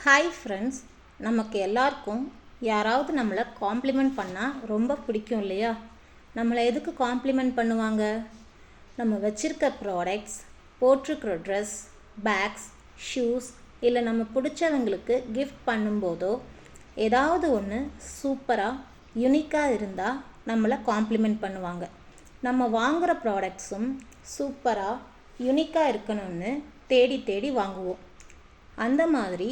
Hi friends, நமக்கு எல்லாருக்கும் யாராவது நம்மளை காம்ப்ளிமெண்ட் பண்ணால் ரொம்ப பிடிக்கும் இல்லையா? நம்மளை எதுக்கு காம்ப்ளிமெண்ட் பண்ணுவாங்க? நம்ம வச்சுருக்க ப்ராடக்ட்ஸ், போட்டிருக்கிற ட்ரெஸ், பேக்ஸ், ஷூஸ் இல்லை நம்ம பிடிச்சவங்களுக்கு கிஃப்ட் பண்ணும்போதோ ஏதாவது ஒன்று சூப்பராக யுனிக்காக இருந்தால் நம்மளை காம்ப்ளிமெண்ட் பண்ணுவாங்க. நம்ம வாங்குகிற ப்ராடக்ட்ஸும் சூப்பராக யுனிக்காக இருக்கணும்னு தேடி தேடி வாங்குவோம். அந்த மாதிரி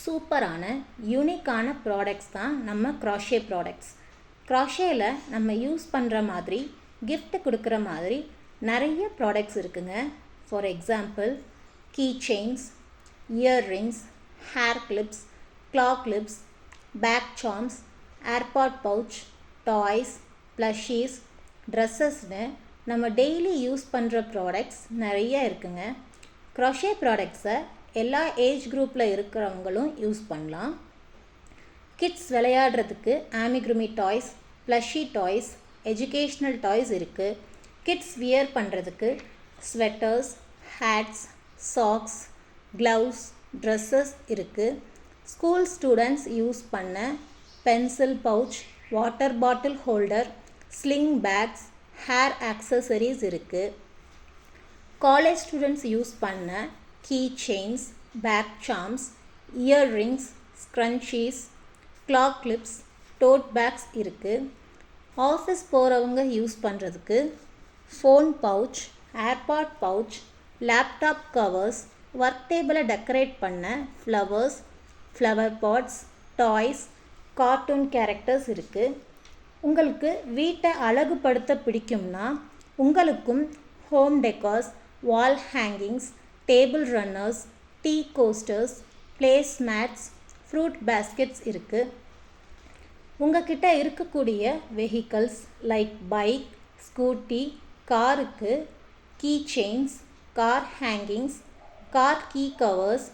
சூப்பரான யூனிக்கான ப்ராடக்ட்ஸ் தான் நம்ம க்ராஷே ப்ராடக்ட்ஸ். க்ராஷேயில் நம்ம யூஸ் பண்ணுற மாதிரி கிஃப்ட் கொடுக்குற மாதிரி நிறைய ப்ராடக்ட்ஸ் இருக்குங்க. For example, key chains, earrings, hair clips, claw clips, bag charms, AirPod pouch, toys, plushies, ட்ரெஸ்ஸஸ்னு நம்ம டெய்லி யூஸ் பண்ணுற ப்ராடக்ட்ஸ் நிறைய இருக்குங்க. க்ராஷே ப்ராடக்ட்ஸை எல்லா ஏஜ் குரூப்பில் இருக்கிறவங்களும் யூஸ் பண்ணலாம். கிட்ஸ் விளையாடுறதுக்கு ஆமிக்ருமி toys, plushy toys, educational toys இருக்குது. கிட்ஸ் வியர் பண்ணுறதுக்கு sweaters, hats, socks, gloves, dresses இருக்குது. ஸ்கூல் ஸ்டூடெண்ட்ஸ் யூஸ் பண்ண pencil pouch, water bottle holder, sling bags, hair accessories இருக்குது. காலேஜ் ஸ்டூடெண்ட்ஸ் யூஸ் பண்ண key chains, bag charms, earrings, scrunchies, claw clips, tote bags இருக்குது. Office போகிறவங்க use பண்ணுறதுக்கு phone pouch, AirPod pouch, laptop covers, work டேபிளை decorate பண்ண flowers, flower pots, toys, cartoon characters இருக்குது. உங்களுக்கு வீட்டை அழகுபடுத்த பிடிக்கும்னா உங்களுக்கும் home decors, wall hangings, table runners, tea coasters, place mats, fruit baskets இருக்குது. உங்ககிட்ட இருக்கக்கூடிய வெஹிக்கல்ஸ் லைக் பைக், ஸ்கூட்டி, காருக்கு key chains, car hangings, car key covers,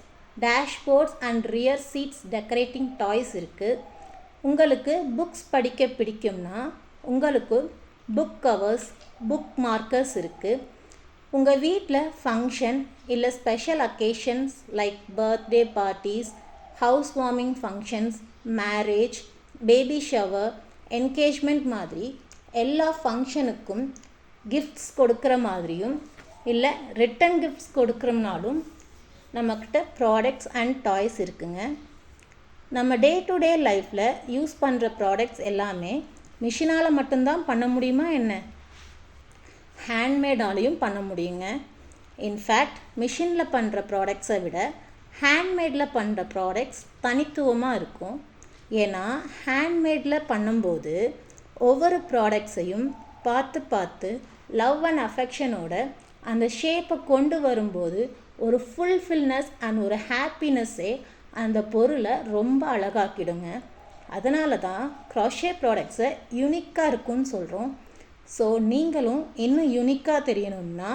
dashboards and rear seats decorating toys இருக்குது. உங்களுக்கு புக்ஸ் படிக்க பிடிக்கும்னா உங்களுக்கு புக் கவர்ஸ், புக் மார்க்கர்ஸ் இருக்குது. உங்கள் வீட்டில் ஃபங்க்ஷன் இல்லை special occasions like birthday parties, house warming functions, marriage, baby shower, engagement மாதிரி எல்லா ஃபங்க்ஷனுக்கும் கிஃப்ட்ஸ் கொடுக்குற மாதிரியும் இல்லை ரிட்டன் கிஃப்ட்ஸ் கொடுக்குறோம்னாலும் நம்மக்கிட்ட ப்ராடக்ட்ஸ் அண்ட் டாய்ஸ் இருக்குங்க. நம்ம டே டு டே லைஃப்பில் யூஸ் பண்ணுற ப்ராடக்ட்ஸ் எல்லாமே மிஷினால் மட்டும்தான் பண்ண முடியுமா என்ன? ஹேண்ட்மேடாலையும் பண்ண முடியுங்க. இன்ஃபேக்ட் மிஷினில் பண்ணுற ப்ராடக்ட்ஸை விட ஹேண்ட்மேடில் பண்ணுற ப்ராடக்ட்ஸ் தனித்துவமாக இருக்கும். ஏன்னா ஹேண்ட்மேடில் பண்ணும்போது ஒவ்வொரு ப்ராடக்ட்ஸையும் பார்த்து பார்த்து லவ் அண்ட் அஃபெக்ஷனோட அந்த ஷேப்பை கொண்டு வரும்போது ஒரு ஃபுல்ஃபில்னஸ் அண்ட் ஒரு ஹாப்பினஸ்ஸே அந்த பொருளை ரொம்ப அழகாக்கிடுங்க. அதனால தான் க்ராஷே ப்ராடக்ட்ஸை யூனிக்காக இருக்குன்னு சொல்கிறோம். ஸோ நீங்களும் இன்னும் யூனிக்காக தெரியணும்னா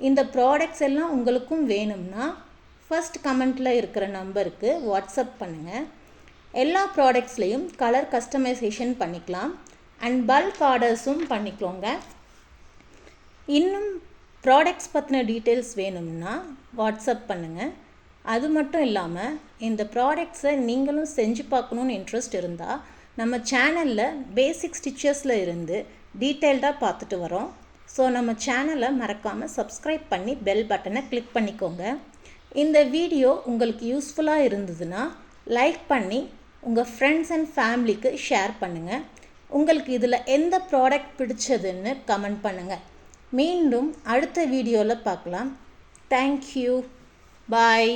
இந்த ப்ராடக்ட்ஸ் எல்லாம் உங்களுக்கும் வேணும்னா ஃபர்ஸ்ட் கமெண்ட்டில் இருக்கிற நம்பருக்கு வாட்ஸ்அப் பண்ணுங்கள். எல்லா ப்ராடக்ட்ஸ்லேயும் கலர் கஸ்டமைசேஷன் பண்ணிக்கலாம் அண்ட் பல்க் ஆர்டர்ஸும் பண்ணிக்கோங்க. இன்னும் ப்ராடக்ட்ஸ் பற்றின டீட்டெயில்ஸ் வேணும்னா வாட்ஸ்அப் பண்ணுங்கள். அது மட்டும் இல்லாமல் இந்த ப்ராடக்ட்ஸை நீங்களும் செஞ்சு பார்க்கணுன்னு இன்ட்ரெஸ்ட் இருந்தால் நம்ம சேனலில் பேசிக் ஸ்டிச்சஸில் இருந்து டீட்டெயில்டாக பார்த்துட்டு வரோம். ஸோ நம்ம சேனலை மறக்காமல் சப்ஸ்கிரைப் பண்ணி பெல் பட்டனை கிளிக் பண்ணிக்கோங்க. இந்த வீடியோ உங்களுக்கு யூஸ்ஃபுல்லாக இருந்ததுன்னா லைக் பண்ணி உங்கள் ஃப்ரெண்ட்ஸ் அண்ட் ஃபேமிலிக்கு ஷேர் பண்ணுங்கள். உங்களுக்கு இதில் எந்த ப்ராடக்ட் பிடிச்சதுன்னு கமெண்ட் பண்ணுங்கள். மீண்டும் அடுத்த வீடியோவில் பார்க்கலாம். தேங்க்யூ. பாய்.